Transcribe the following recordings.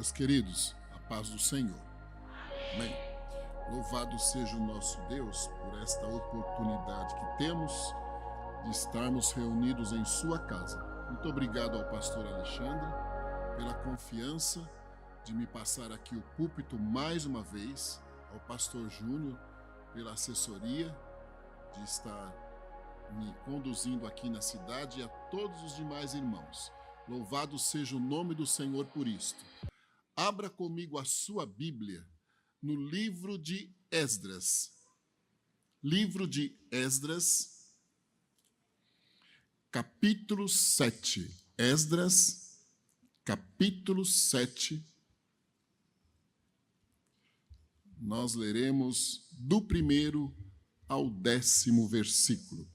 Meus queridos, a paz do Senhor. Amém. Louvado seja o nosso Deus por esta oportunidade que temos de estarmos reunidos em sua casa. Muito obrigado ao pastor Alexandre pela confiança de me passar aqui o púlpito mais uma vez, ao pastor Júnior pela assessoria de estar me conduzindo aqui na cidade e a todos os demais irmãos. Louvado seja o nome do Senhor por isto. Abra comigo a sua Bíblia no livro de Esdras. Livro de Esdras, capítulo 7. Esdras, capítulo 7. Nós leremos do 1º ao 10º versículo.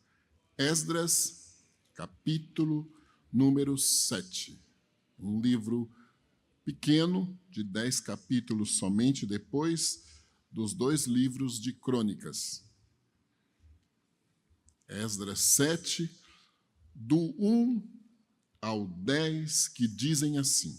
Esdras, capítulo número 7. Um livro pequeno, de 10 capítulos somente, depois dos 2 livros de Crônicas. Esdras 7, do 1 ao 10, que dizem assim: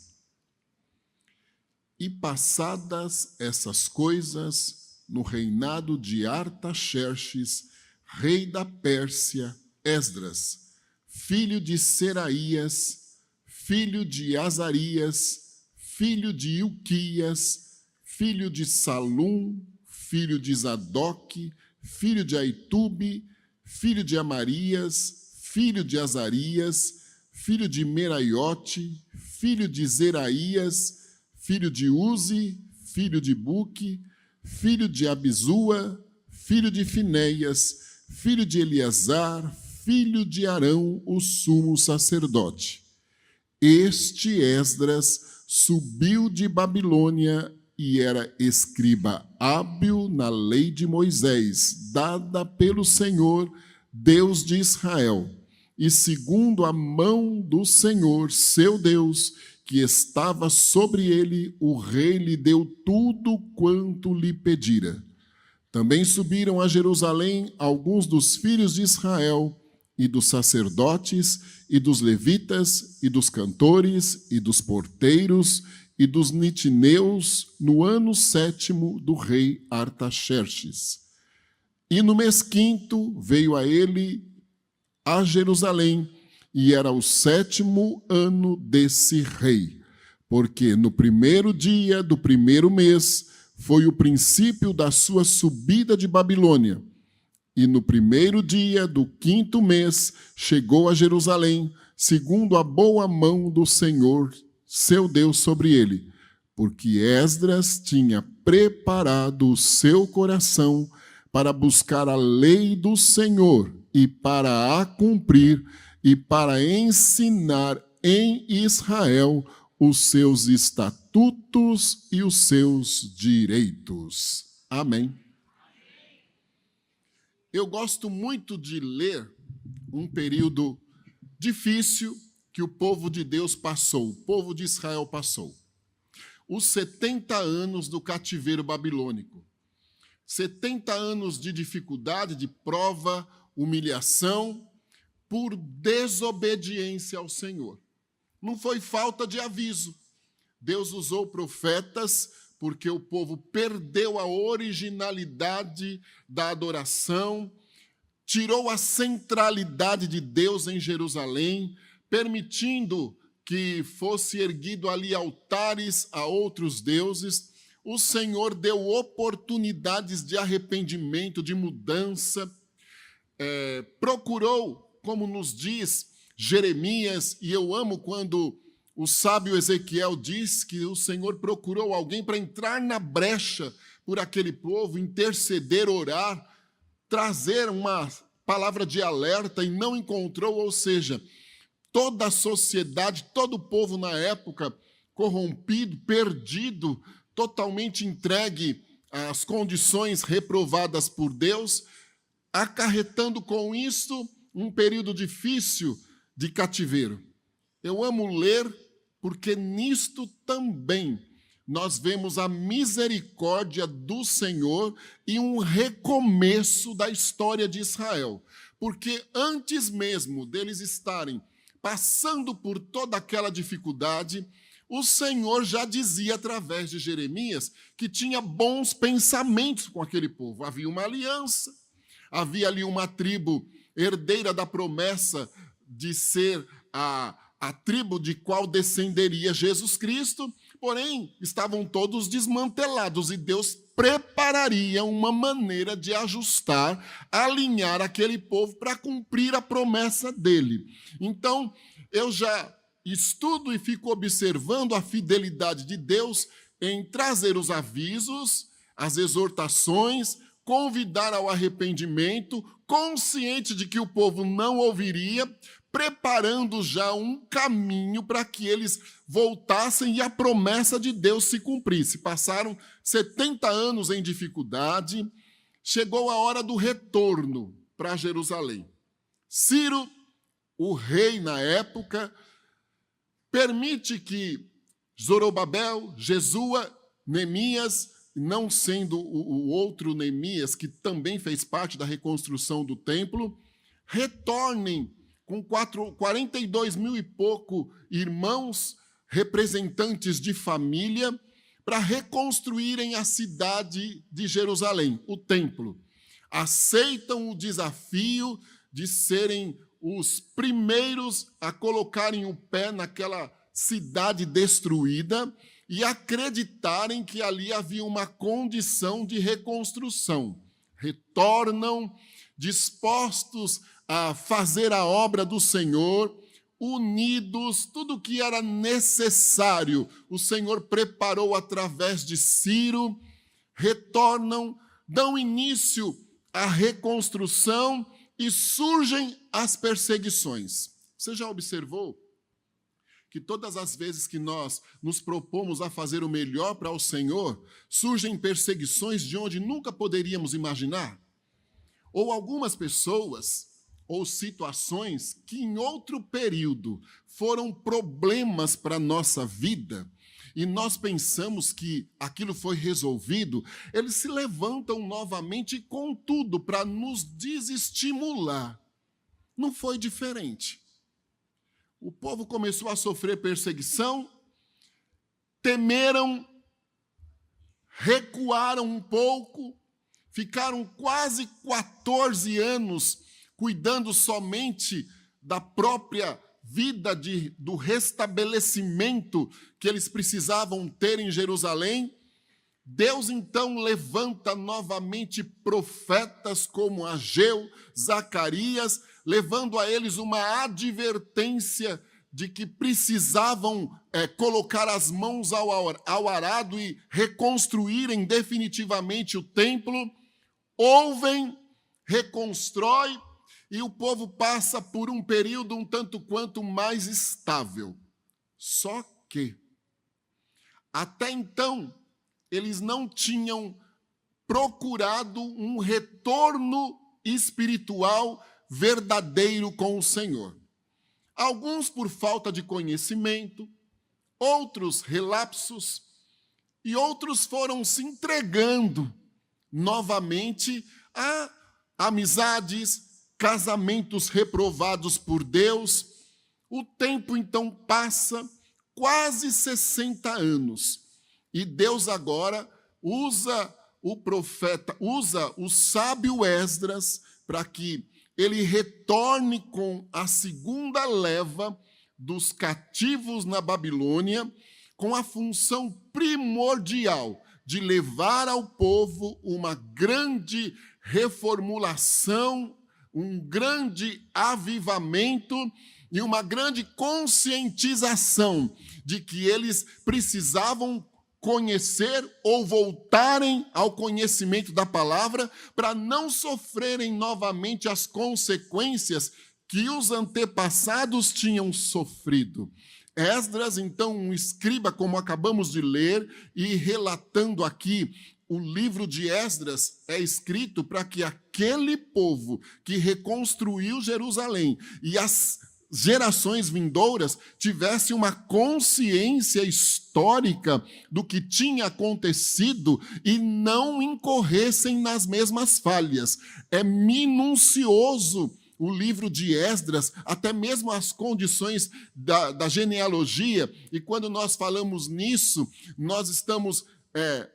E passadas essas coisas, no reinado de Artaxerxes, rei da Pérsia, Esdras, filho de Seraías, filho de Azarias, filho de Ilquias, filho de Salum, filho de Zadok, filho de Aitube, filho de Amarias, filho de Azarias, filho de Meraiote, filho de Zeraías, filho de Uzi, filho de Buque, filho de Abizua, filho de Finéias, filho de Eleazar, filho de Arão, o sumo sacerdote. Este Esdras subiu de Babilônia e era escriba hábil na lei de Moisés, dada pelo Senhor, Deus de Israel. E segundo a mão do Senhor, seu Deus, que estava sobre ele, o rei lhe deu tudo quanto lhe pedira. Também subiram a Jerusalém alguns dos filhos de Israel, e dos sacerdotes, e dos levitas, e dos cantores, e dos porteiros, e dos nitineus, no ano 7º do rei Artaxerxes. E no mês 5º veio a ele a Jerusalém, e era o 7º ano desse rei, porque no 1º dia do 1º mês foi o princípio da sua subida de Babilônia. E no 1º dia do 5º mês chegou a Jerusalém, segundo a boa mão do Senhor, seu Deus, sobre ele, porque Esdras tinha preparado o seu coração para buscar a lei do Senhor e para a cumprir e para ensinar em Israel os seus estatutos e os seus direitos. Amém. Eu gosto muito de ler um período difícil que o povo de Deus passou, o povo de Israel passou. Os 70 anos do cativeiro babilônico. 70 anos de dificuldade, de prova, humilhação, por desobediência ao Senhor. Não foi falta de aviso. Deus usou profetas porque o povo perdeu a originalidade da adoração, tirou a centralidade de Deus em Jerusalém, permitindo que fosse erguido ali altares a outros deuses. O Senhor deu oportunidades de arrependimento, de mudança, procurou, como nos diz Jeremias, e eu amo quando o sábio Ezequiel diz que o Senhor procurou alguém para entrar na brecha por aquele povo, interceder, orar, trazer uma palavra de alerta e não encontrou, ou seja, toda a sociedade, todo o povo na época corrompido, perdido, totalmente entregue às condições reprovadas por Deus, acarretando com isso um período difícil de cativeiro. Eu amo ler porque nisto também nós vemos a misericórdia do Senhor e um recomeço da história de Israel. Porque antes mesmo deles estarem passando por toda aquela dificuldade, o Senhor já dizia através de Jeremias que tinha bons pensamentos com aquele povo. Havia uma aliança, havia ali uma tribo herdeira da promessa de ser a tribo de qual descenderia Jesus Cristo, porém, estavam todos desmantelados e Deus prepararia uma maneira de ajustar, alinhar aquele povo para cumprir a promessa dele. Então, eu já estudo e fico observando a fidelidade de Deus em trazer os avisos, as exortações, convidar ao arrependimento, consciente de que o povo não ouviria, preparando já um caminho para que eles voltassem e a promessa de Deus se cumprisse. Passaram 70 anos em dificuldade, chegou a hora do retorno para Jerusalém. Ciro, o rei na época, permite que Zorobabel, Jesua, Neemias, não sendo o outro Neemias, que também fez parte da reconstrução do templo, retornem com 42 mil e pouco irmãos, representantes de família, para reconstruírem a cidade de Jerusalém, o templo. Aceitam o desafio de serem os primeiros a colocarem o pé naquela cidade destruída e acreditarem que ali havia uma condição de reconstrução. Retornam dispostos a fazer a obra do Senhor, unidos, tudo o que era necessário, o Senhor preparou através de Ciro, retornam, dão início à reconstrução e surgem as perseguições. Você já observou que todas as vezes que nós nos propomos a fazer o melhor para o Senhor, surgem perseguições de onde nunca poderíamos imaginar? Ou algumas pessoas ou situações que em outro período foram problemas para a nossa vida e nós pensamos que aquilo foi resolvido, eles se levantam novamente com tudo para nos desestimular. Não foi diferente. O povo começou a sofrer perseguição, temeram, recuaram um pouco, ficaram quase 14 anos cuidando somente da própria vida do restabelecimento que eles precisavam ter em Jerusalém. Deus, então, levanta novamente profetas como Ageu, Zacarias, levando a eles uma advertência de que precisavam colocar as mãos ao arado e reconstruírem definitivamente o templo. Ouvem, reconstrói, e o povo passa por um período um tanto quanto mais estável. Só que, até então, eles não tinham procurado um retorno espiritual verdadeiro com o Senhor. Alguns por falta de conhecimento, outros relapsos, e outros foram se entregando novamente a amizades, casamentos reprovados por Deus. O tempo então passa, quase 60 anos, e Deus agora usa o sábio Esdras para que ele retorne com a segunda leva dos cativos na Babilônia, com a função primordial de levar ao povo uma grande reformulação, um grande avivamento e uma grande conscientização de que eles precisavam conhecer ou voltarem ao conhecimento da palavra para não sofrerem novamente as consequências que os antepassados tinham sofrido. Esdras, então, um escriba, como acabamos de ler, e relatando aqui, o livro de Esdras é escrito para que aquele povo que reconstruiu Jerusalém e as gerações vindouras tivessem uma consciência histórica do que tinha acontecido e não incorressem nas mesmas falhas. É minucioso o livro de Esdras, até mesmo as condições da genealogia, e quando nós falamos nisso, nós estamos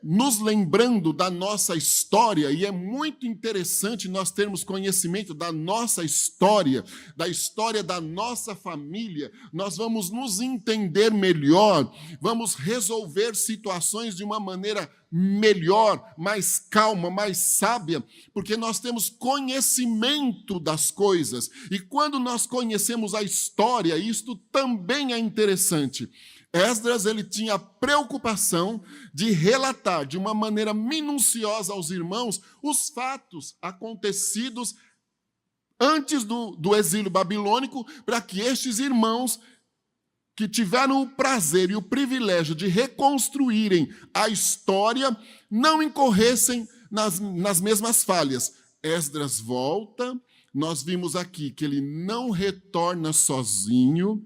nos lembrando da nossa história, e é muito interessante nós termos conhecimento da nossa história, da história da nossa família. Nós vamos nos entender melhor, vamos resolver situações de uma maneira melhor, mais calma, mais sábia, porque nós temos conhecimento das coisas. E quando nós conhecemos a história, isto também é interessante. Esdras, ele tinha a preocupação de relatar de uma maneira minuciosa aos irmãos os fatos acontecidos antes do exílio babilônico, para que estes irmãos que tiveram o prazer e o privilégio de reconstruírem a história não incorressem nas mesmas falhas. Esdras volta, nós vimos aqui que ele não retorna sozinho,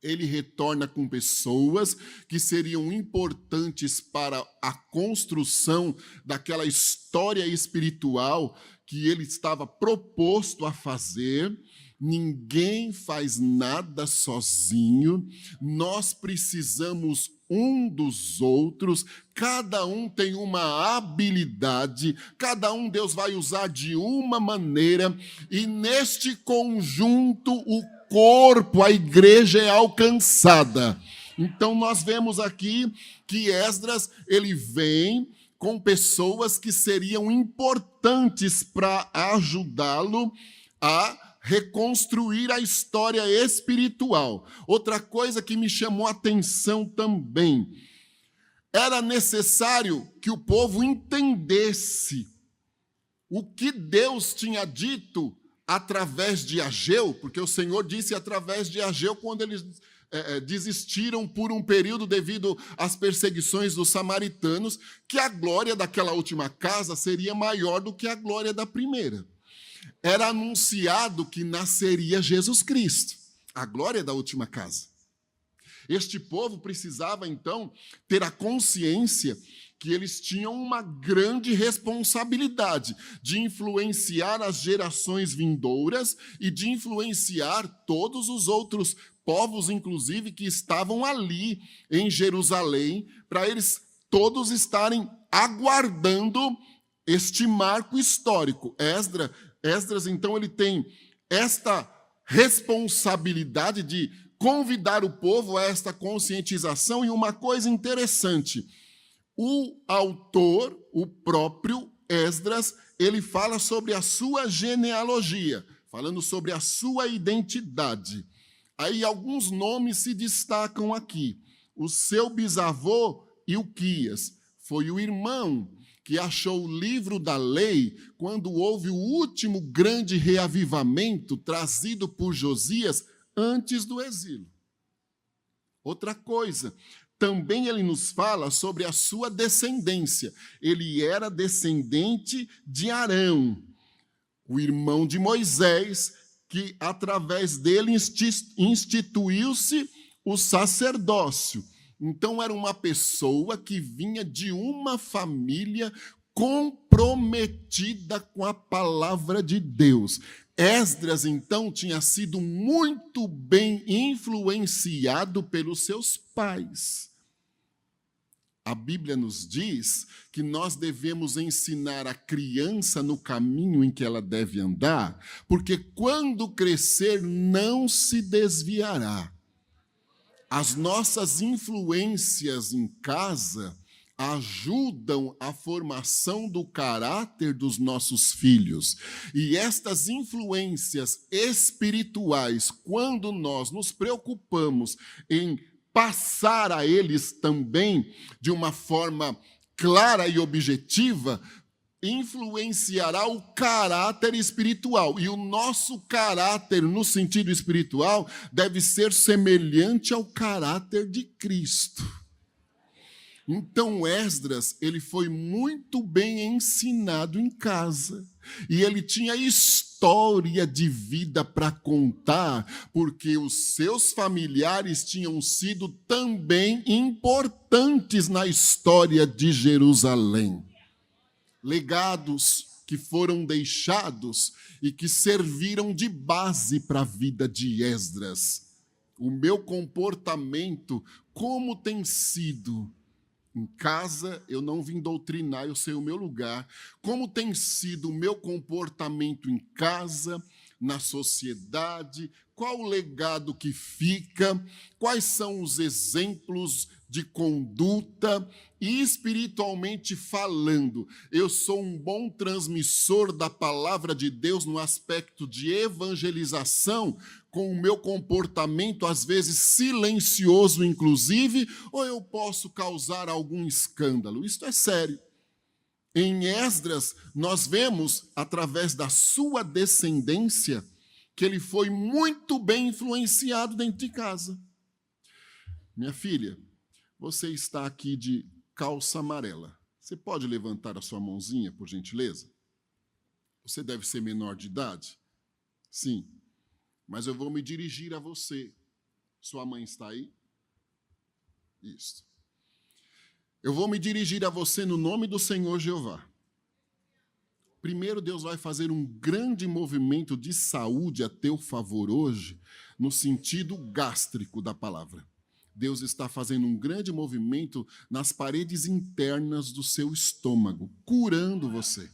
ele retorna com pessoas que seriam importantes para a construção daquela história espiritual que ele estava proposto a fazer. Ninguém faz nada sozinho, nós precisamos um dos outros, cada um tem uma habilidade, cada um Deus vai usar de uma maneira, e neste conjunto o corpo, a igreja é alcançada. Então nós vemos aqui que Esdras, ele vem com pessoas que seriam importantes para ajudá-lo a reconstruir a história espiritual. Outra coisa que me chamou a atenção também, era necessário que o povo entendesse o que Deus tinha dito através de Ageu, porque o Senhor disse através de Ageu quando eles desistiram por um período devido às perseguições dos samaritanos, que a glória daquela última casa seria maior do que a glória da primeira. Era anunciado que nasceria Jesus Cristo, a glória da última casa. Este povo precisava, então, ter a consciência que eles tinham uma grande responsabilidade de influenciar as gerações vindouras e de influenciar todos os outros povos, inclusive, que estavam ali em Jerusalém, para eles todos estarem aguardando este marco histórico. Esdras, então, ele tem esta responsabilidade de convidar o povo a esta conscientização. E uma coisa interessante, o autor, o próprio Esdras, ele fala sobre a sua genealogia, falando sobre a sua identidade. Aí alguns nomes se destacam aqui. O seu bisavô, Ilquias, foi o irmão que achou o livro da lei quando houve o último grande reavivamento trazido por Josias antes do exílio. Outra coisa, também ele nos fala sobre a sua descendência. Ele era descendente de Arão, o irmão de Moisés, que através dele instituiu-se o sacerdócio. Então, era uma pessoa que vinha de uma família comprometida com a palavra de Deus. Esdras, então, tinha sido muito bem influenciado pelos seus pais. A Bíblia nos diz que nós devemos ensinar a criança no caminho em que ela deve andar, porque quando crescer não se desviará. As nossas influências em casa ajudam a formação do caráter dos nossos filhos. E estas influências espirituais, quando nós nos preocupamos em passar a eles também de uma forma clara e objetiva, influenciará o caráter espiritual. E o nosso caráter, no sentido espiritual, deve ser semelhante ao caráter de Cristo. Então, Esdras, ele foi muito bem ensinado em casa. E ele tinha história de vida para contar, porque os seus familiares tinham sido também importantes na história de Jerusalém. Legados que foram deixados e que serviram de base para a vida de Esdras. O meu comportamento, como tem sido? Em casa, eu não vim doutrinar, eu sei o meu lugar. Como tem sido o meu comportamento em casa, na sociedade? Qual o legado que fica? Quais são os exemplos de conduta? E espiritualmente falando, eu sou um bom transmissor da palavra de Deus no aspecto de evangelização, com o meu comportamento, às vezes silencioso, inclusive, ou eu posso causar algum escândalo? Isto é sério. Em Esdras, nós vemos, através da sua descendência, que ele foi muito bem influenciado dentro de casa. Minha filha, você está aqui de calça amarela. Você pode levantar a sua mãozinha, por gentileza? Você deve ser menor de idade? Sim. Mas eu vou me dirigir a você. Sua mãe está aí? Isso. Eu vou me dirigir a você no nome do Senhor Jeová. Primeiro, Deus vai fazer um grande movimento de saúde a teu favor hoje, no sentido gástrico da palavra. Deus está fazendo um grande movimento nas paredes internas do seu estômago, curando você.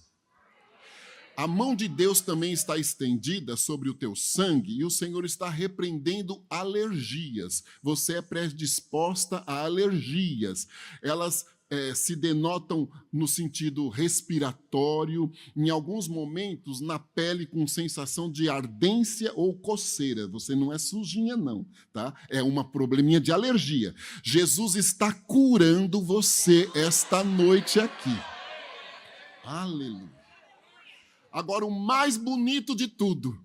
A mão de Deus também está estendida sobre o teu sangue e o Senhor está repreendendo alergias. Você é predisposta a alergias. Elas se denotam no sentido respiratório, em alguns momentos na pele com sensação de ardência ou coceira. Você não é sujinha, não, tá? É uma probleminha de alergia. Jesus está curando você esta noite aqui. Aleluia. Agora, o mais bonito de tudo,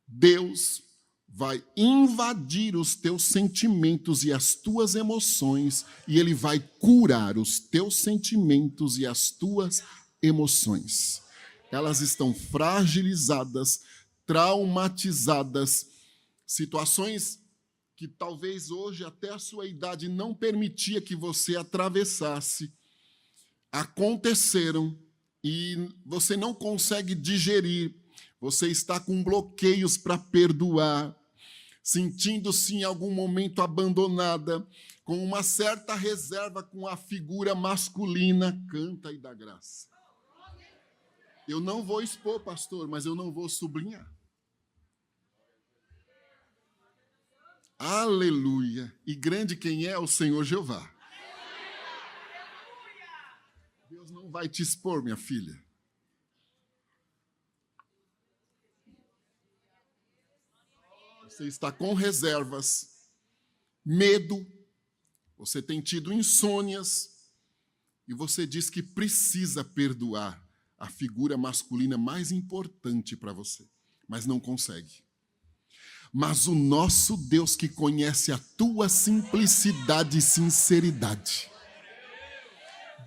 Deus vai invadir os teus sentimentos e as tuas emoções, e Ele vai curar os teus sentimentos e as tuas emoções. Elas estão fragilizadas, traumatizadas, situações que talvez hoje até a sua idade não permitia que você atravessasse, aconteceram e você não consegue digerir, você está com bloqueios para perdoar, sentindo-se em algum momento abandonada, com uma certa reserva com a figura masculina, canta e dá graça. Eu não vou expor, pastor, mas eu não vou sublinhar. Aleluia! E grande quem é o Senhor Jeová. Deus não vai te expor, minha filha. Você está com reservas, medo, você tem tido insônias, e você diz que precisa perdoar a figura masculina mais importante para você, mas não consegue. Mas o nosso Deus que conhece a tua simplicidade e sinceridade,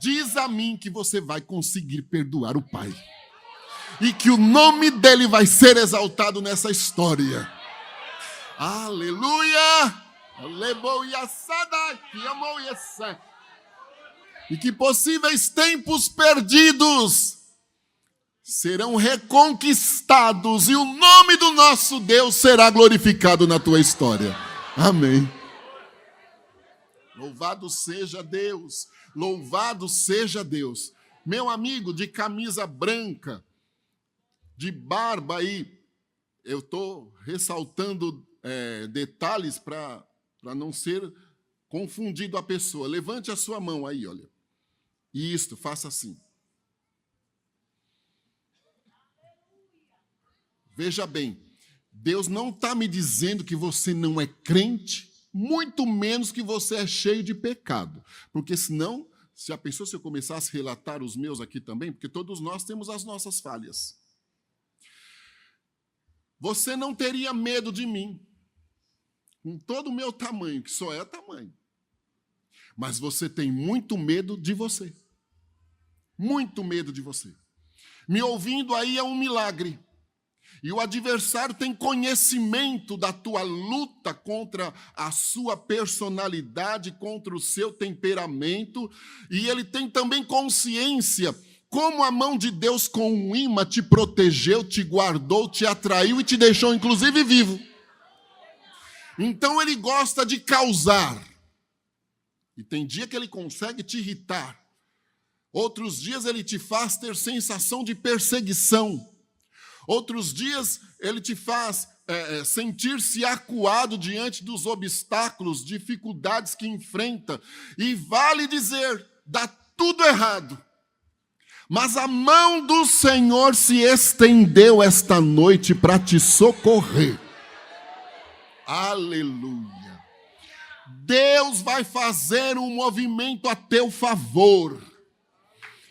diz a mim que você vai conseguir perdoar o pai. E que o nome dele vai ser exaltado nessa história. Aleluia! E que possíveis tempos perdidos serão reconquistados e o nome do nosso Deus será glorificado na tua história. Amém. Louvado seja Deus. Louvado seja Deus. Meu amigo de camisa branca, de barba aí, eu estou ressaltando detalhes para não ser confundido a pessoa. Levante a sua mão aí, olha. Isto, faça assim. Veja bem, Deus não está me dizendo que você não é crente, muito menos que você é cheio de pecado. Porque senão, se a pessoa, se eu começasse a relatar os meus aqui também, porque todos nós temos as nossas falhas. Você não teria medo de mim, com todo o meu tamanho, que só é tamanho. Mas você tem muito medo de você. Muito medo de você. Me ouvindo aí é um milagre. E o adversário tem conhecimento da tua luta contra a sua personalidade, contra o seu temperamento, e ele tem também consciência como a mão de Deus com um imã te protegeu, te guardou, te atraiu e te deixou inclusive vivo. Então ele gosta de causar. E tem dia que ele consegue te irritar. Outros dias ele te faz ter sensação de perseguição. Outros dias ele te faz sentir-se acuado diante dos obstáculos, dificuldades que enfrenta. E vale dizer, dá tudo errado. Mas a mão do Senhor se estendeu esta noite para te socorrer. Aleluia. Deus vai fazer um movimento a teu favor.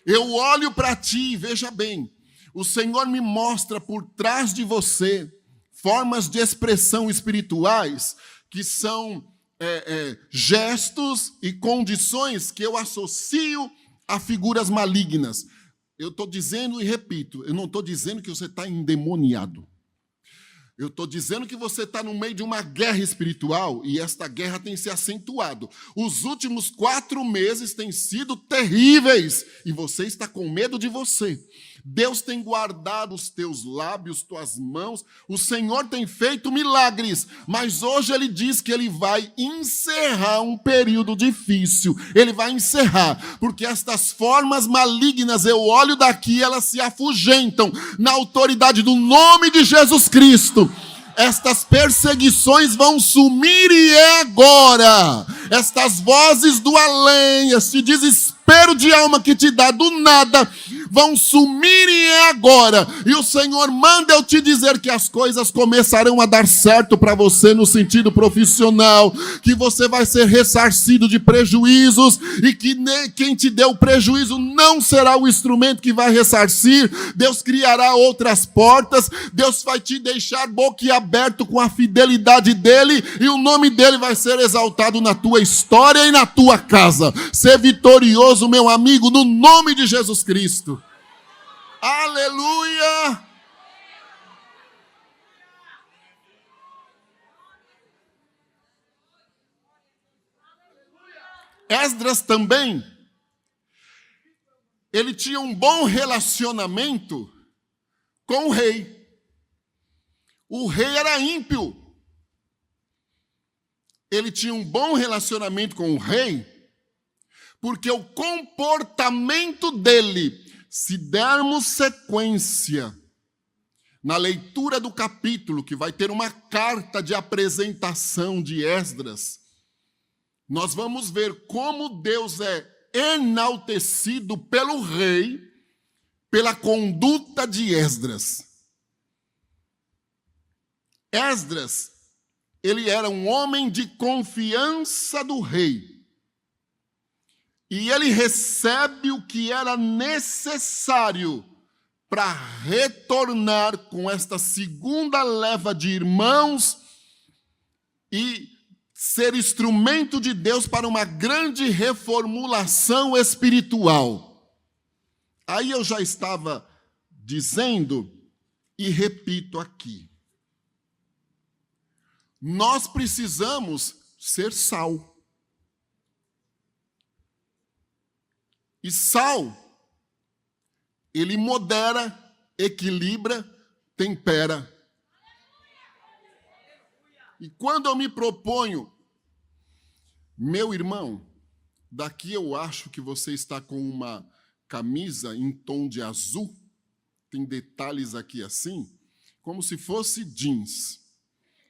Eu olho para ti, veja bem, o Senhor me mostra por trás de você formas de expressão espirituais que são gestos e condições que eu associo a figuras malignas. Eu estou dizendo e repito, eu não estou dizendo que você está endemoniado. Eu estou dizendo que você está no meio de uma guerra espiritual e esta guerra tem se acentuado. Os últimos 4 meses têm sido terríveis e você está com medo de você. Deus tem guardado os teus lábios, tuas mãos. O Senhor tem feito milagres, mas hoje Ele diz que Ele vai encerrar um período difícil. Ele vai encerrar, porque estas formas malignas, eu olho daqui, elas se afugentam na autoridade do nome de Jesus Cristo. Estas perseguições vão sumir e é agora. Estas vozes do além, este desespero de alma que te dá do nada, vão sumir e é agora. E o Senhor manda eu te dizer que as coisas começarão a dar certo para você no sentido profissional, que você vai ser ressarcido de prejuízos e que quem te deu prejuízo não será o instrumento que vai ressarcir. Deus criará outras portas, Deus vai te deixar boquiaberto com a fidelidade dEle e o nome dEle vai ser exaltado na tua história e na tua casa. Ser vitorioso, meu amigo, no nome de Jesus Cristo. Aleluia! Esdras também, ele tinha um bom relacionamento com o rei. O rei era ímpio. Ele tinha um bom relacionamento com o rei, porque o comportamento dele, se dermos sequência na leitura do capítulo, que vai ter uma carta de apresentação de Esdras, nós vamos ver como Deus é enaltecido pelo rei, pela conduta de Esdras. Esdras, ele era um homem de confiança do rei. E ele recebe o que era necessário para retornar com esta segunda leva de irmãos e ser instrumento de Deus para uma grande reformulação espiritual. Aí eu já estava dizendo e repito aqui. Nós precisamos ser sal. E sal, ele modera, equilibra, tempera. E quando eu me proponho, meu irmão, daqui eu acho que você está com uma camisa em tom de azul, tem detalhes aqui assim, como se fosse jeans.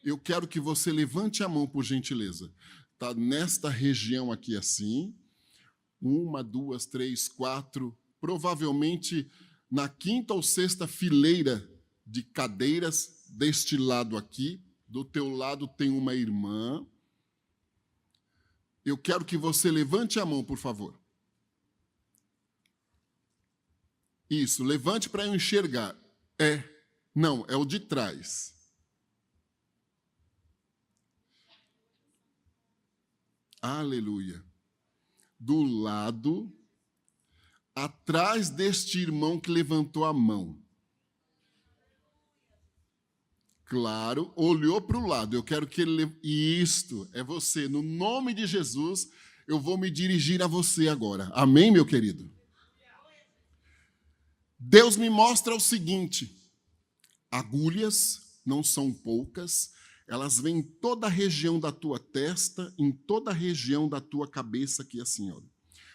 Eu quero que você levante a mão, por gentileza. Está nesta região aqui assim. 1, 2, 3, 4, provavelmente na 5ª ou 6ª fileira de cadeiras deste lado aqui. Do teu lado tem uma irmã. Eu quero que você levante a mão, por favor. Isso, levante para eu enxergar. Não, é o de trás. Aleluia. Do lado, atrás deste irmão que levantou a mão. Claro, olhou para o lado. Eu quero que ele... Isto, é você. No nome de Jesus, eu vou me dirigir a você agora. Amém, meu querido? Deus me mostra o seguinte: agulhas não são poucas, elas vêm em toda a região da tua testa, em toda a região da tua cabeça, aqui assim, olha.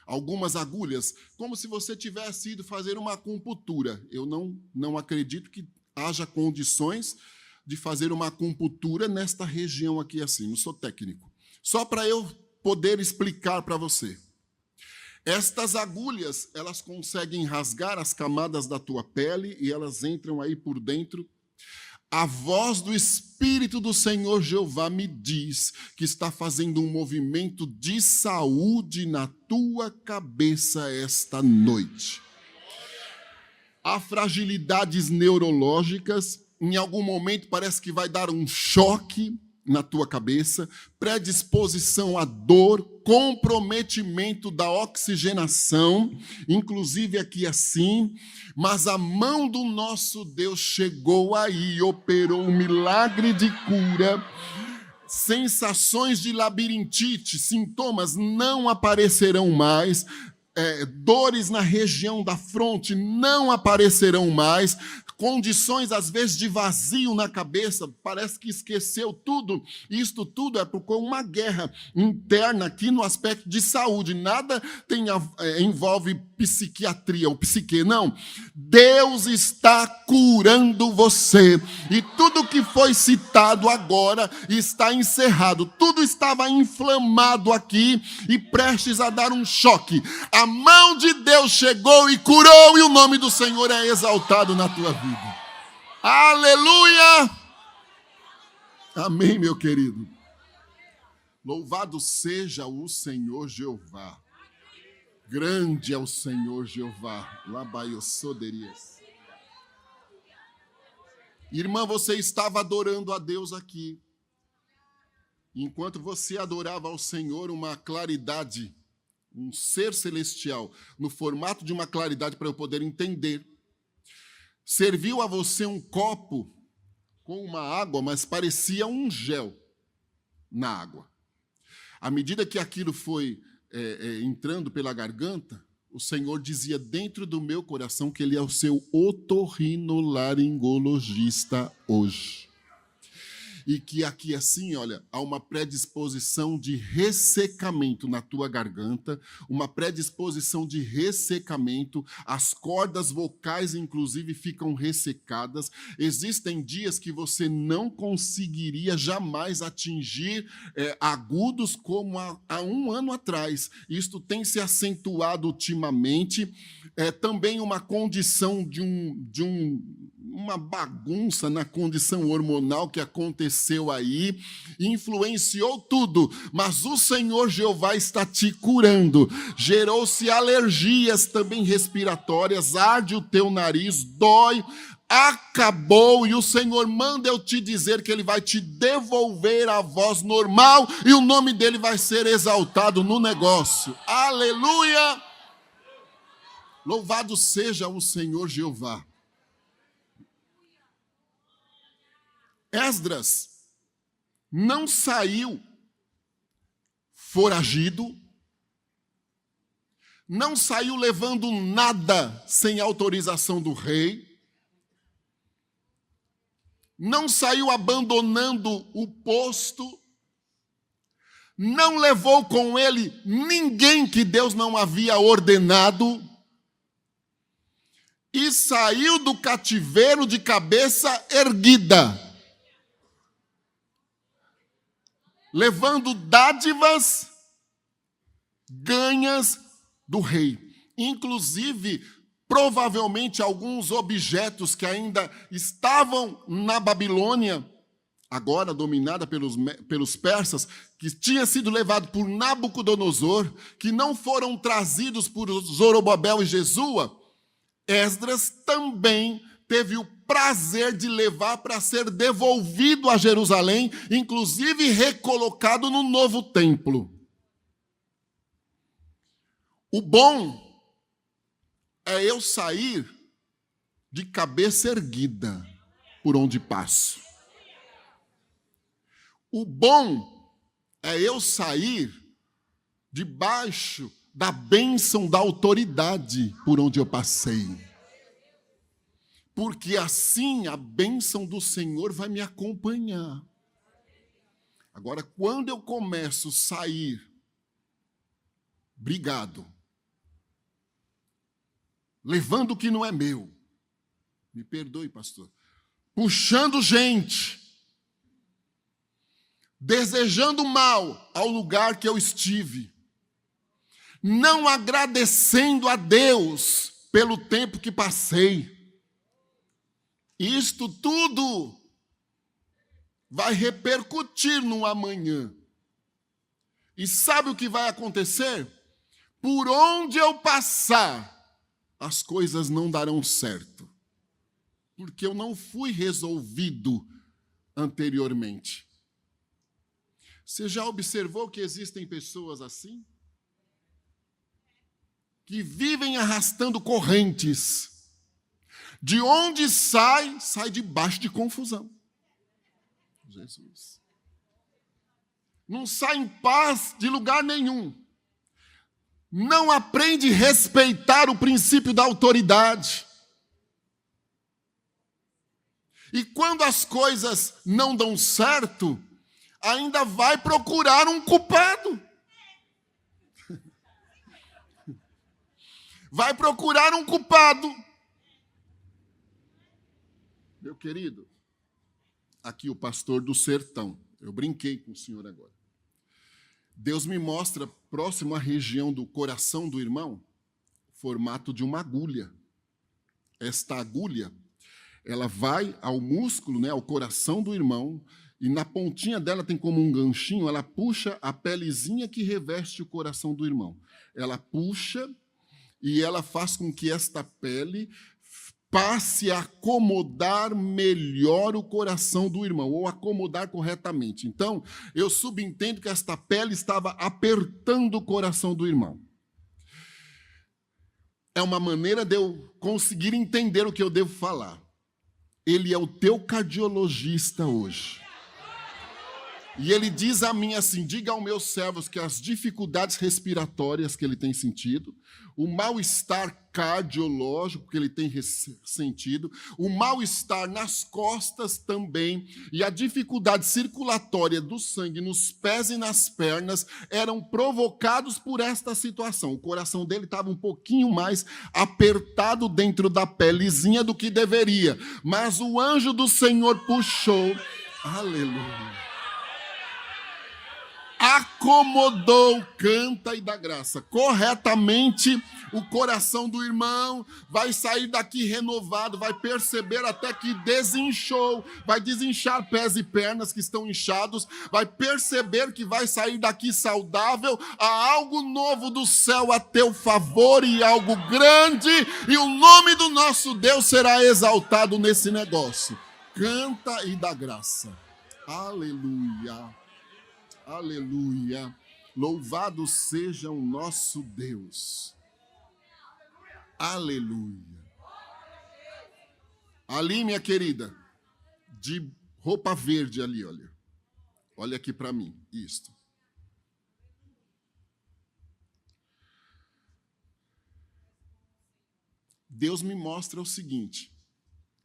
Algumas agulhas, como se você tivesse ido fazer uma acupuntura. Eu não acredito que haja condições de fazer uma acupuntura nesta região aqui assim, não sou técnico. Só para eu poder explicar para você. Estas agulhas, elas conseguem rasgar as camadas da tua pele e elas entram aí por dentro. A voz do Espírito do Senhor Jeová me diz que está fazendo um movimento de saúde na tua cabeça esta noite. Há fragilidades neurológicas, em algum momento parece que vai dar um choque na tua cabeça, predisposição à dor, comprometimento da oxigenação, inclusive aqui assim, mas a mão do nosso Deus chegou aí e operou um milagre de cura. Sensações de labirintite, sintomas não aparecerão mais, dores na região da fronte não aparecerão mais, condições, às vezes, de vazio na cabeça, parece que esqueceu tudo. Isto tudo é por uma guerra interna aqui no aspecto de saúde. Nada envolve psiquiatria ou psique, não. Deus está curando você. E tudo que foi citado agora está encerrado. Tudo estava inflamado aqui e prestes a dar um choque. A mão de Deus chegou e curou, e o nome do Senhor é exaltado na tua vida. Aleluia! Amém, meu querido. Louvado seja o Senhor Jeová. Grande é o Senhor Jeová. Labaiosoderias. Irmã, você estava adorando a Deus aqui. Enquanto você adorava ao Senhor, uma claridade, um ser celestial, no formato de uma claridade para eu poder entender. Serviu a você um copo com uma água, mas parecia um gel na água. À medida que aquilo foi entrando pela garganta, o Senhor dizia dentro do meu coração que Ele é o seu otorrinolaringologista hoje. E que aqui assim, olha, há uma predisposição de ressecamento na tua garganta, uma predisposição de ressecamento, as cordas vocais, inclusive, ficam ressecadas. Existem dias que você não conseguiria jamais atingir agudos como há um ano atrás. Isto tem se acentuado ultimamente. Também uma condição de uma bagunça na condição hormonal que aconteceu aí, influenciou tudo, mas o Senhor Jeová está te curando. Gerou-se alergias também respiratórias, arde o teu nariz, dói, acabou, e o Senhor manda eu te dizer que Ele vai te devolver a voz normal e o nome dEle vai ser exaltado no negócio. Aleluia! Louvado seja o Senhor Jeová. Esdras não saiu foragido, não saiu levando nada sem autorização do rei, não saiu abandonando o posto, não levou com ele ninguém que Deus não havia ordenado, e saiu do cativeiro de cabeça erguida, levando dádivas ganhas do rei. Inclusive, provavelmente, alguns objetos que ainda estavam na Babilônia, agora dominada pelos persas, que tinha sido levado por Nabucodonosor, que não foram trazidos por Zorobabel e Jesua, Esdras também teve o prazer de levar para ser devolvido a Jerusalém, inclusive recolocado no novo templo. O bom é eu sair de cabeça erguida por onde passo. O bom é eu sair debaixo da bênção da autoridade por onde eu passei. porque assim a bênção do Senhor vai me acompanhar. Agora, quando eu começo a sair brigado, levando o que não é meu, me perdoe, pastor, puxando gente, desejando mal ao lugar que eu estive, não agradecendo a Deus pelo tempo que passei, isto tudo vai repercutir no amanhã. E sabe o que vai acontecer? Por onde eu passar, as coisas não darão certo. Porque eu não fui resolvido anteriormente. Você já observou que existem pessoas assim? Que vivem arrastando correntes. De onde sai debaixo de confusão. Jesus. Não sai em paz de lugar nenhum. Não aprende a respeitar o princípio da autoridade. E quando as coisas não dão certo, ainda vai procurar um culpado. Vai procurar um culpado. Meu querido, aqui o pastor do sertão. Eu brinquei com o senhor agora. Deus me mostra, próximo à região do coração do irmão, formato de uma agulha. Esta agulha, ela vai ao músculo, né, ao coração do irmão, e na pontinha dela tem como um ganchinho, ela puxa a pelezinha que reveste o coração do irmão. Ela puxa e ela faz com que esta pele passe a acomodar melhor o coração do irmão, ou acomodar corretamente. Então, eu subentendo que esta pele estava apertando o coração do irmão. É uma maneira de eu conseguir entender o que eu devo falar. Ele é o teu cardiologista hoje. E ele diz a mim assim, diga aos meus servos que as dificuldades respiratórias que ele tem sentido, o mal-estar cardiológico que ele tem sentido, o mal-estar nas costas também, e a dificuldade circulatória do sangue nos pés e nas pernas eram provocados por esta situação. O coração dele estava um pouquinho mais apertado dentro da pelezinha do que deveria, mas o anjo do Senhor puxou, aleluia, acomodou, canta e dá graça, corretamente o coração do irmão, vai sair daqui renovado, vai perceber até que desinchou, vai desinchar pés e pernas que estão inchados, vai perceber que vai sair daqui saudável, há algo novo do céu a teu favor e algo grande, e o nome do nosso Deus será exaltado nesse negócio. Canta e dá graça. Aleluia. Aleluia, louvado seja o nosso Deus, aleluia. Ali, minha querida, de roupa verde ali, olha aqui para mim, isto. Deus me mostra o seguinte,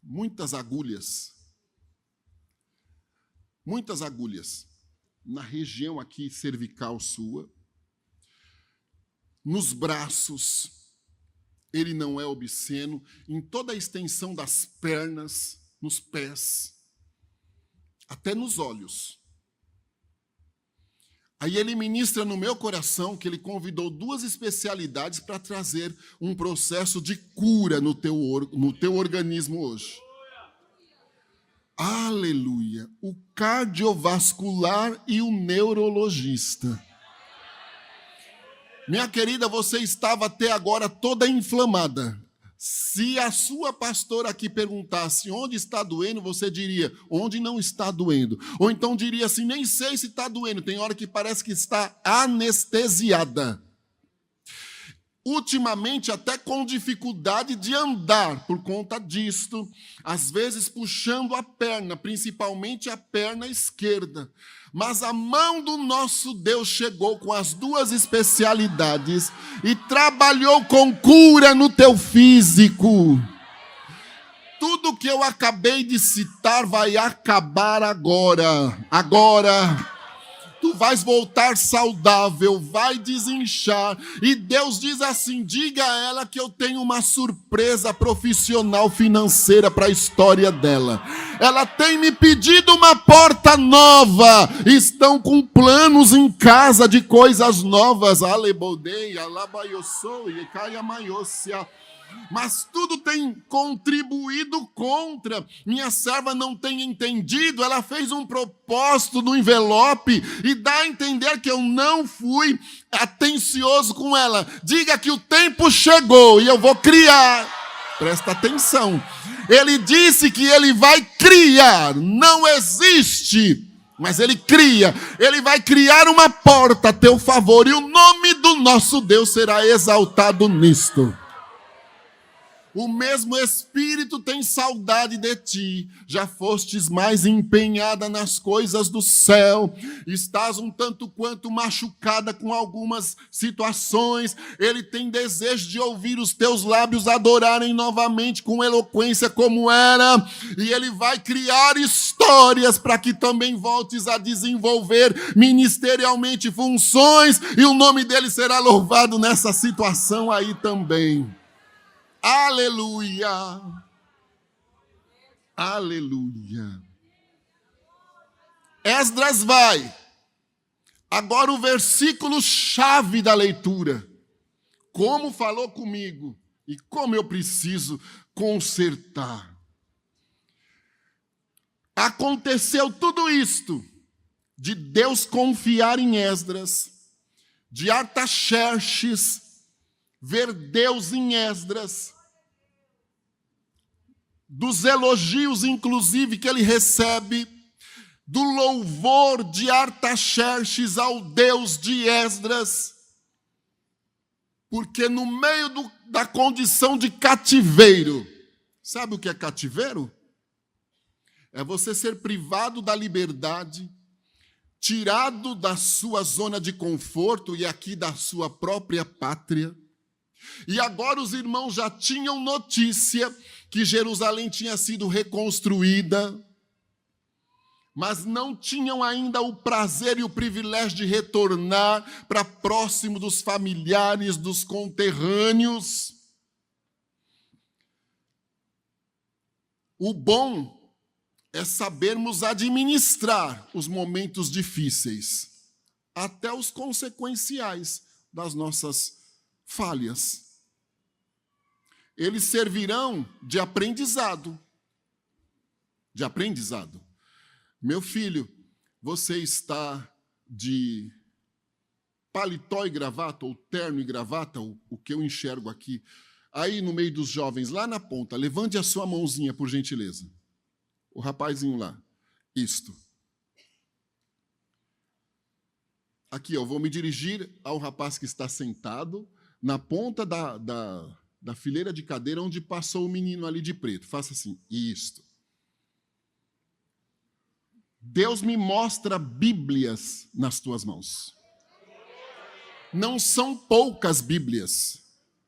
muitas agulhas, na região aqui cervical sua, nos braços, ele não é obsceno, em toda a extensão das pernas, nos pés, até nos olhos. Aí ele ministra no meu coração que ele convidou 2 especialidades para trazer um processo de cura no teu organismo hoje. Aleluia, o cardiovascular e o neurologista. Minha querida, você estava até agora toda inflamada. Se a sua pastora aqui perguntasse onde está doendo, você diria, onde não está doendo. Ou então diria assim, nem sei se está doendo, tem hora que parece que está anestesiada. Ultimamente, até com dificuldade de andar por conta disto, às vezes puxando a perna, principalmente a perna esquerda. Mas a mão do nosso Deus chegou com as 2 especialidades e trabalhou com cura no teu físico. Tudo que eu acabei de citar vai acabar agora. Agora. Tu vais voltar saudável, vai desinchar. E Deus diz assim, diga a ela que eu tenho uma surpresa profissional financeira para a história dela. Ela tem me pedido uma porta nova. Estão com planos em casa de coisas novas. Alebodeia, alabaiossou, e caia maiossia. Mas tudo tem contribuído contra. Minha serva não tem entendido. Ela fez um propósito no envelope e dá a entender que eu não fui atencioso com ela. Diga que o tempo chegou e eu vou criar. Presta atenção. Ele disse que ele vai criar. Não existe, mas ele cria. Ele vai criar uma porta a teu favor e o nome do nosso Deus será exaltado nisto. O mesmo Espírito tem saudade de ti. Já fostes mais empenhada nas coisas do céu. Estás um tanto quanto machucada com algumas situações. Ele tem desejo de ouvir os teus lábios adorarem novamente com eloquência como era. E ele vai criar histórias para que também voltes a desenvolver ministerialmente funções. E o nome dele será louvado nessa situação aí também. Aleluia! Aleluia! Esdras vai. Agora o versículo chave da leitura. Como falou comigo e como eu preciso consertar. Aconteceu tudo isto de Deus confiar em Esdras, de Artaxerxes ver Deus em Esdras, dos elogios, inclusive, que ele recebe, do louvor de Artaxerxes ao Deus de Esdras, porque no meio da condição de cativeiro, sabe o que é cativeiro? É você ser privado da liberdade, tirado da sua zona de conforto e aqui da sua própria pátria. E agora os irmãos já tinham notícia que Jerusalém tinha sido reconstruída, mas não tinham ainda o prazer e o privilégio de retornar para próximo dos familiares, dos conterrâneos. O bom é sabermos administrar os momentos difíceis, até os consequenciais das nossas falhas. Eles servirão de aprendizado. De aprendizado. Meu filho, você está de paletó e gravata, ou terno e gravata, o que eu enxergo aqui, aí no meio dos jovens, lá na ponta, levante a sua mãozinha, por gentileza. O rapazinho lá. Isto. Aqui, eu vou me dirigir ao rapaz que está sentado na ponta da fileira de cadeira onde passou o menino ali de preto. Faça assim, isto. Deus me mostra Bíblias nas tuas mãos. Não são poucas Bíblias,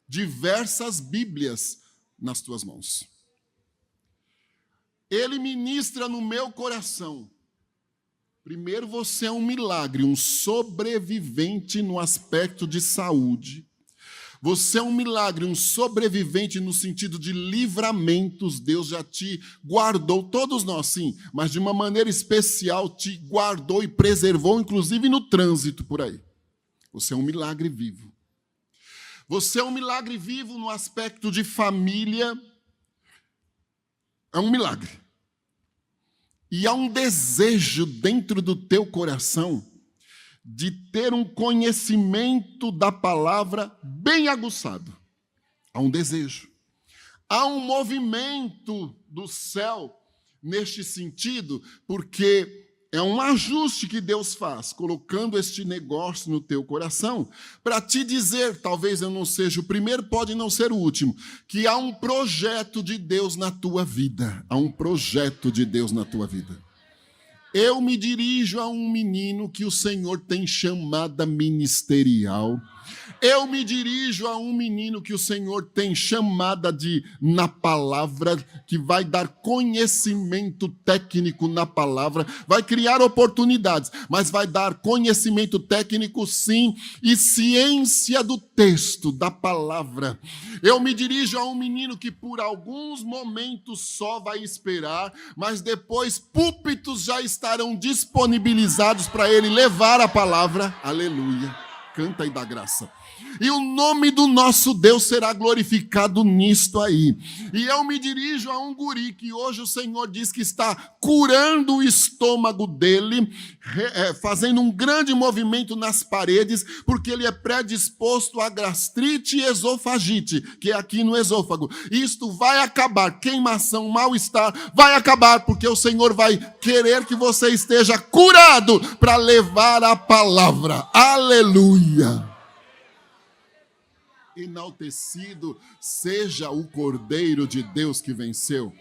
diversas Bíblias nas tuas mãos. Ele ministra no meu coração. Primeiro, você é um milagre, um sobrevivente no aspecto de saúde. Você é um milagre, um sobrevivente no sentido de livramentos. Deus já te guardou, todos nós sim, mas de uma maneira especial te guardou e preservou, inclusive no trânsito por aí. Você é um milagre vivo. Você é um milagre vivo no aspecto de família. É um milagre. E há um desejo dentro do teu coração de ter um conhecimento da palavra bem aguçado. Há um desejo. Há um movimento do céu neste sentido, porque é um ajuste que Deus faz, colocando este negócio no teu coração, para te dizer, talvez eu não seja o primeiro, pode não ser o último, que há um projeto de Deus na tua vida. Há um projeto de Deus na tua vida. Eu me dirijo a um menino que o Senhor tem chamada ministerial. Eu me dirijo a um menino que o Senhor tem chamada de na palavra, que vai dar conhecimento técnico na palavra, vai criar oportunidades, mas vai dar conhecimento técnico sim, e ciência do texto, da palavra. Eu me dirijo a um menino que por alguns momentos só vai esperar, mas depois púlpitos já estarão disponibilizados para ele levar a palavra. Aleluia. Canta e dá graça. E o nome do nosso Deus será glorificado nisto aí. E eu me dirijo a um guri que hoje o Senhor diz que está curando o estômago dele, fazendo um grande movimento nas paredes, porque ele é predisposto a gastrite e esofagite, que é aqui no esôfago. Isto vai acabar, queimação, mal-estar, vai acabar, porque o Senhor vai querer que você esteja curado para levar a palavra. Aleluia! Enaltecido seja o Cordeiro de Deus que venceu.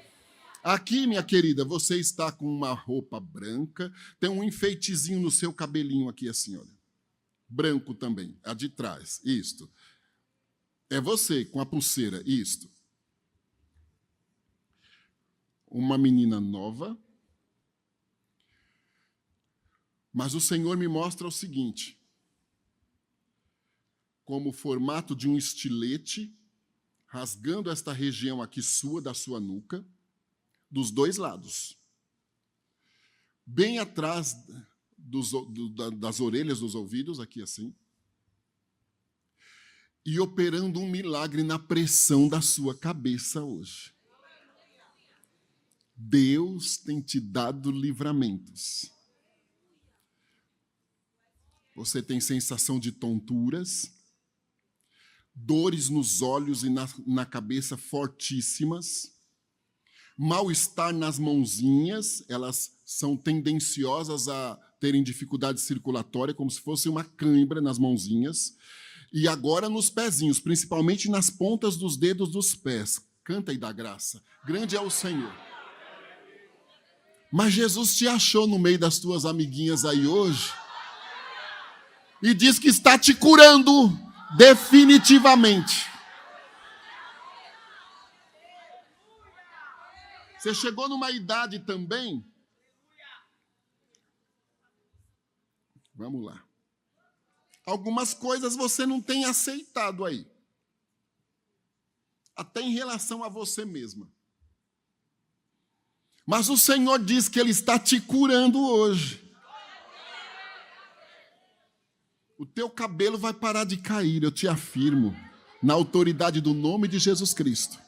Aqui, minha querida, você está com uma roupa branca, tem um enfeitezinho no seu cabelinho aqui assim, olha. Branco também, a de trás, isto. É você com a pulseira, isto. Uma menina nova. Mas o Senhor me mostra o seguinte: como o formato de um estilete, rasgando esta região aqui sua, da sua nuca, dos dois lados. Bem atrás das orelhas, dos ouvidos, aqui assim. E operando um milagre na pressão da sua cabeça hoje. Deus tem te dado livramentos. Você tem sensação de tonturas, dores nos olhos e na cabeça fortíssimas, mal-estar nas mãozinhas, elas são tendenciosas a terem dificuldade circulatória, como se fosse uma cãibra nas mãozinhas, e agora nos pezinhos, principalmente nas pontas dos dedos dos pés. Canta e dá graça. Grande é o Senhor. Mas Jesus te achou no meio das tuas amiguinhas aí hoje e diz que está te curando definitivamente. Você chegou numa idade também. Vamos lá. Algumas coisas você não tem aceitado aí. Até em relação a você mesma. Mas o Senhor diz que Ele está te curando hoje. O teu cabelo vai parar de cair, eu te afirmo, na autoridade do nome de Jesus Cristo.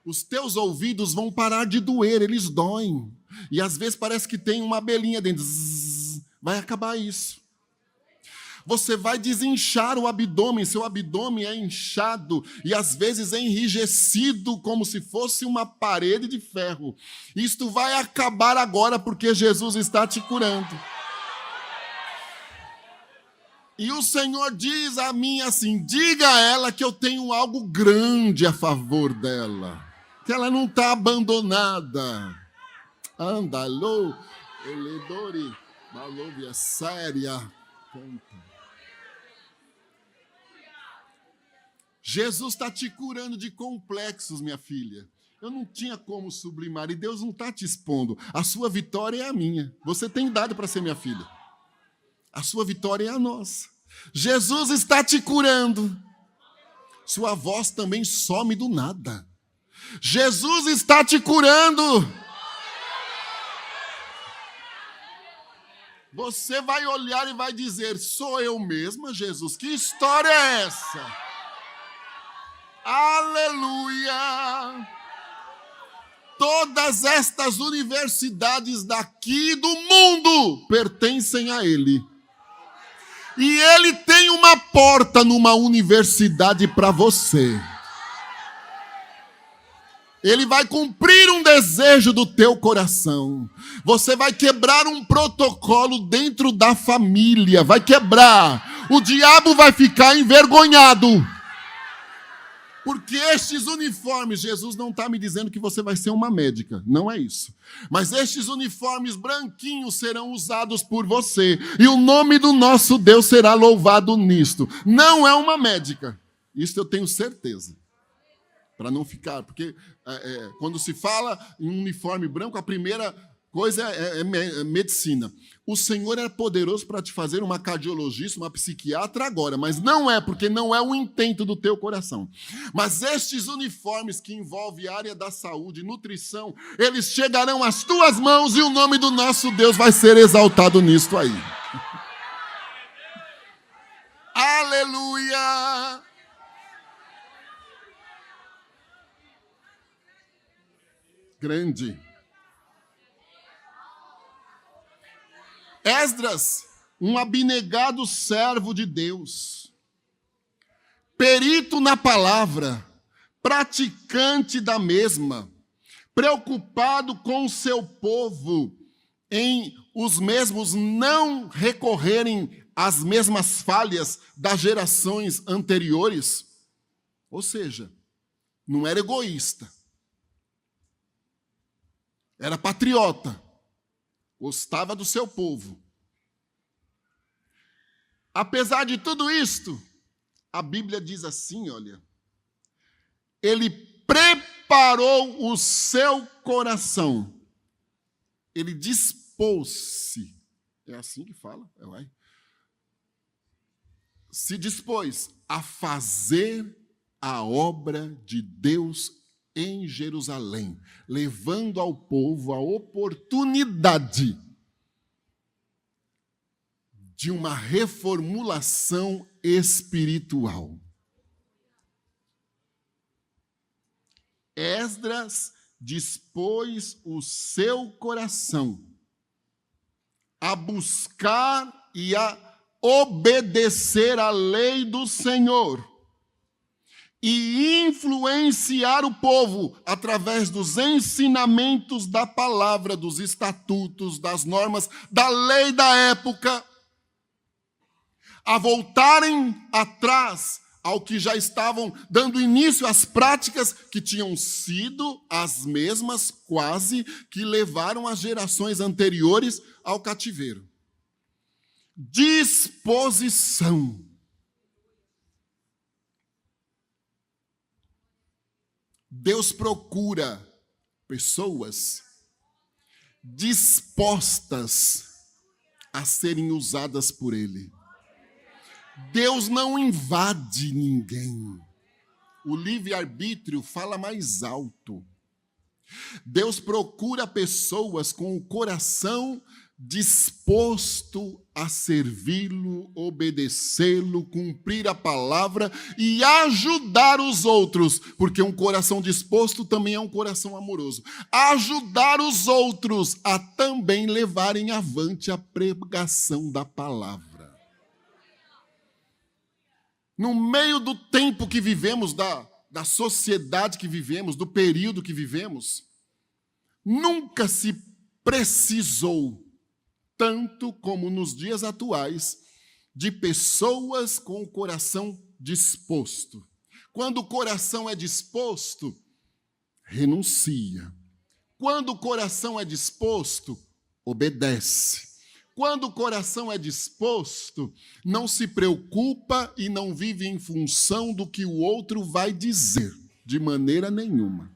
Os teus ouvidos vão parar de doer, eles doem. E às vezes parece que tem uma abelhinha dentro. Zzz, vai acabar isso. Você vai desinchar o abdômen, seu abdômen é inchado e às vezes é enrijecido como se fosse uma parede de ferro. Isto vai acabar agora porque Jesus está te curando. E o Senhor diz a mim assim, diga a ela que eu tenho algo grande a favor dela, que ela não está abandonada. Andalou, eledori, malovia séria. Jesus está te curando de complexos, minha filha. Eu não tinha como sublimar e Deus não está te expondo. A sua vitória é a minha. Você tem idade para ser minha filha. A sua vitória é a nossa. Jesus está te curando. Sua voz também some do nada. Jesus está te curando. Você vai olhar e vai dizer, sou eu mesma, Jesus? Que história é essa? Aleluia! Todas estas universidades daqui do mundo pertencem a Ele. E Ele tem uma porta numa universidade para você. Ele vai cumprir um desejo do teu coração. Você vai quebrar um protocolo dentro da família. Vai quebrar. O diabo vai ficar envergonhado. Porque estes uniformes, Jesus não está me dizendo que você vai ser uma médica, não é isso. Mas estes uniformes branquinhos serão usados por você, e o nome do nosso Deus será louvado nisto. Não é uma médica, isso eu tenho certeza. Para não ficar, porque quando se fala em um uniforme branco, a primeira coisa é medicina. O Senhor é poderoso para te fazer uma cardiologista, uma psiquiatra agora, mas não é, porque não é o intento do teu coração. Mas estes uniformes que envolvem a área da saúde, nutrição, eles chegarão às tuas mãos e o nome do nosso Deus vai ser exaltado nisto aí. Aleluia! Grande. Esdras, um abnegado servo de Deus, perito na palavra, praticante da mesma, preocupado com o seu povo, em os mesmos não recorrerem às mesmas falhas das gerações anteriores. Ou seja, não era egoísta, era patriota. Gostava do seu povo. Apesar de tudo isto, a Bíblia diz assim, olha, ele preparou o seu coração, ele dispôs-se, é assim que fala? Se dispôs a fazer a obra de Deus em Jerusalém, levando ao povo a oportunidade de uma reformulação espiritual. Esdras dispôs o seu coração a buscar e a obedecer à lei do Senhor e influenciar o povo através dos ensinamentos da palavra, dos estatutos, das normas, da lei da época, a voltarem atrás ao que já estavam dando início às práticas que tinham sido as mesmas, quase, que levaram as gerações anteriores ao cativeiro. Disposição. Deus procura pessoas dispostas a serem usadas por Ele. Deus não invade ninguém. O livre-arbítrio fala mais alto. Deus procura pessoas com o coração disposto a servi-lo, obedecê-lo, cumprir a palavra e ajudar os outros, porque um coração disposto também é um coração amoroso. Ajudar os outros a também levarem avante a pregação da palavra. No meio do tempo que vivemos, da sociedade que vivemos, do período que vivemos, nunca se precisou, tanto como nos dias atuais, de pessoas com o coração disposto. Quando o coração é disposto, renuncia. Quando o coração é disposto, obedece. Quando o coração é disposto, não se preocupa e não vive em função do que o outro vai dizer, de maneira nenhuma.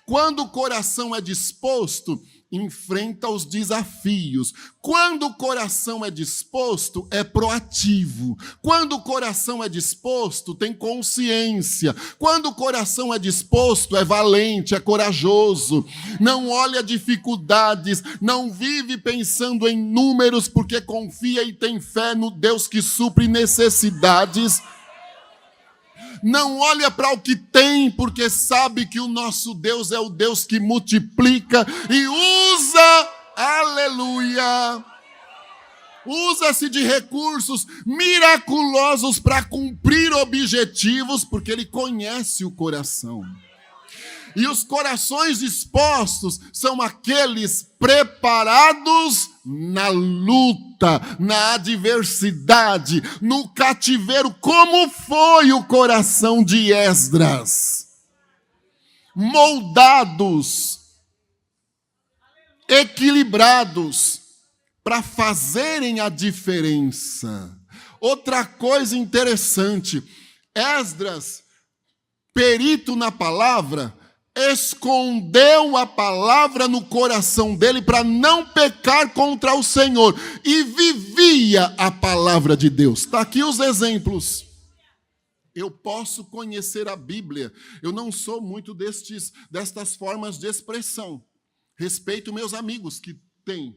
Quando o coração é disposto, enfrenta os desafios. Quando o coração é disposto, é proativo. Quando o coração é disposto, tem consciência. Quando o coração é disposto, é valente, é corajoso. Não olha dificuldades, não vive pensando em números, porque confia e tem fé no Deus que supre necessidades. Não olha para o que tem, porque sabe que o nosso Deus é o Deus que multiplica e usa, aleluia, usa-se de recursos miraculosos para cumprir objetivos, porque Ele conhece o coração. E os corações dispostos são aqueles preparados na luta, na adversidade, no cativeiro, como foi o coração de Esdras. Moldados, equilibrados, para fazerem a diferença. Outra coisa interessante, Esdras, perito na palavra, escondeu a palavra no coração dele para não pecar contra o Senhor e vivia a palavra de Deus. Está aqui os exemplos. Eu posso conhecer a Bíblia. Eu não sou muito destas formas de expressão. Respeito meus amigos que têm,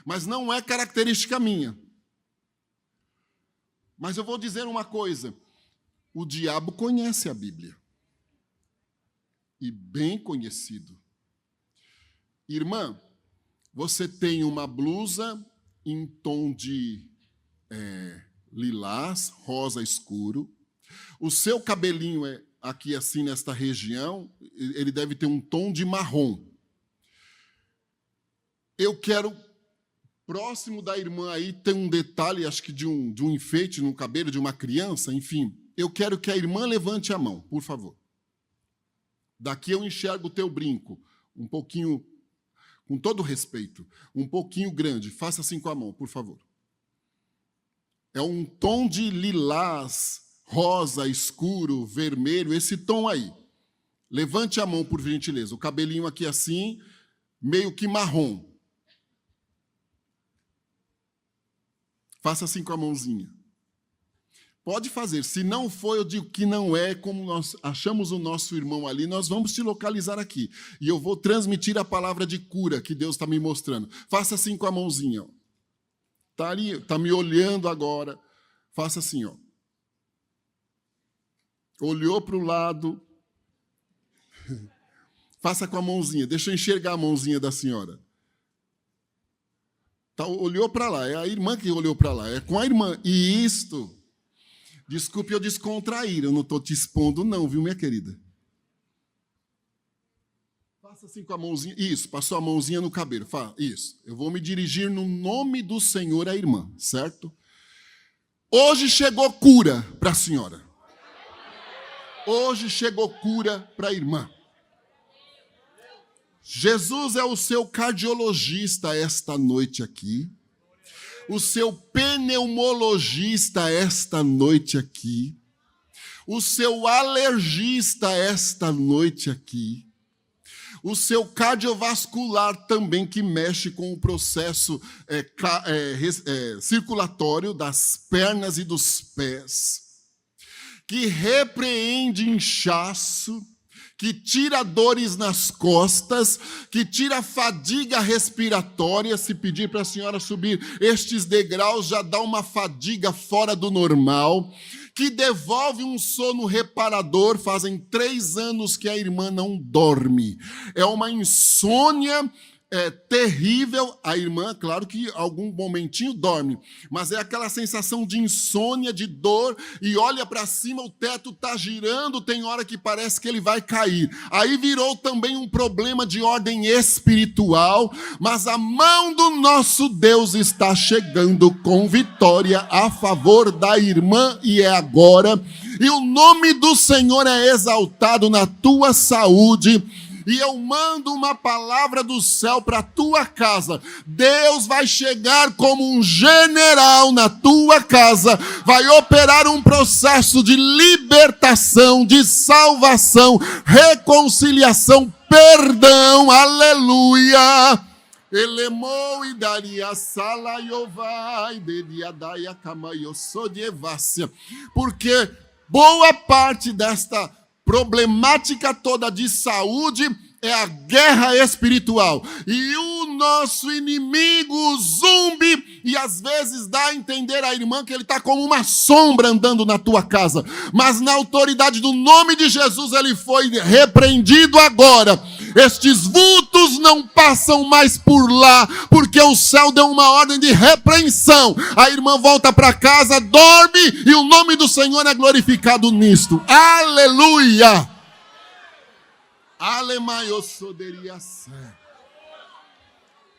mas não é característica minha. Mas eu vou dizer uma coisa: o diabo conhece a Bíblia. E bem conhecido. Irmã, você tem uma blusa em tom de lilás, rosa escuro. O seu cabelinho é aqui assim nesta região, ele deve ter um tom de marrom. Eu quero, próximo da irmã aí, tem um detalhe, acho que de um enfeite no cabelo de uma criança, enfim. Eu quero que a irmã levante a mão, por favor. Daqui eu enxergo o teu brinco, um pouquinho, com todo respeito, um pouquinho grande. Faça assim com a mão, por favor. É um tom de lilás, rosa, escuro, vermelho, esse tom aí. Levante a mão, por gentileza. O cabelinho aqui assim, meio que marrom. Faça assim com a mãozinha. Pode fazer. Se não for, eu digo que não é, como nós achamos o nosso irmão ali, nós vamos te localizar aqui. E eu vou transmitir a palavra de cura que Deus está me mostrando. Faça assim com a mãozinha. Está ali, está me olhando agora. Faça assim, ó. Olhou para o lado. Faça com a mãozinha. Deixa eu enxergar a mãozinha da senhora. Tá, olhou para lá. É a irmã que olhou para lá. É com a irmã. E isto... Desculpe eu descontrair, eu não estou te expondo não, viu, minha querida? Faça assim com a mãozinha. Isso, passou a mãozinha no cabelo. Isso. Eu vou me dirigir no nome do Senhor à irmã, certo? Hoje chegou cura para a senhora. Hoje chegou cura para a irmã. Jesus é o seu cardiologista esta noite aqui. O seu pneumologista esta noite aqui, o seu alergista esta noite aqui, o seu cardiovascular também, que mexe com o processo circulatório das pernas e dos pés, que repreende inchaço, que tira dores nas costas, que tira fadiga respiratória. Se pedir para a senhora subir estes degraus, já dá uma fadiga fora do normal, que devolve um sono reparador. Fazem 3 anos que a irmã não dorme. É uma insônia terrível. A irmã, claro que algum momentinho dorme, mas é aquela sensação de insônia, de dor, e olha para cima, o teto está girando, tem hora que parece que ele vai cair. Aí virou também um problema de ordem espiritual, mas a mão do nosso Deus está chegando com vitória a favor da irmã, e é agora, e o nome do Senhor é exaltado na tua saúde. E eu mando uma palavra do céu para a tua casa. Deus vai chegar como um general na tua casa. Vai operar um processo de libertação, de salvação, reconciliação, perdão. Aleluia. Elemou e daria sala iovai, deria daia camaio sodievácia. Porque boa parte desta problemática toda de saúde é a guerra espiritual. E o nosso inimigo, o zumbi, e às vezes dá a entender à irmã que ele está como uma sombra andando na tua casa. Mas na autoridade do nome de Jesus ele foi repreendido agora. Estes vultos não passam mais por lá, porque o céu deu uma ordem de repreensão. A irmã volta para casa, dorme, e o nome do Senhor é glorificado nisto. Aleluia!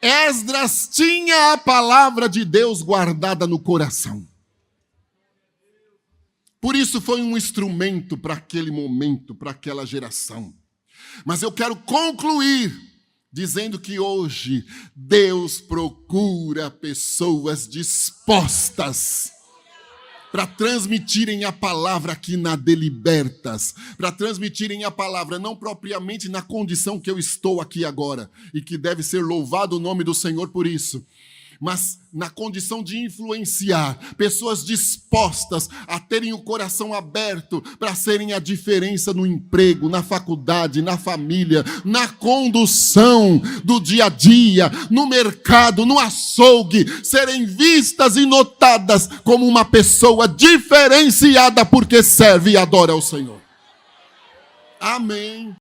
Esdras tinha a palavra de Deus guardada no coração. Por isso foi um instrumento para aquele momento, para aquela geração. Mas eu quero concluir dizendo que hoje Deus procura pessoas dispostas para transmitirem a palavra aqui na Delibertas, para transmitirem a palavra não propriamente na condição que eu estou aqui agora, e que deve ser louvado o nome do Senhor por isso, mas na condição de influenciar pessoas dispostas a terem o coração aberto para serem a diferença no emprego, na faculdade, na família, na condução do dia a dia, no mercado, no açougue, serem vistas e notadas como uma pessoa diferenciada porque serve e adora ao Senhor. Amém.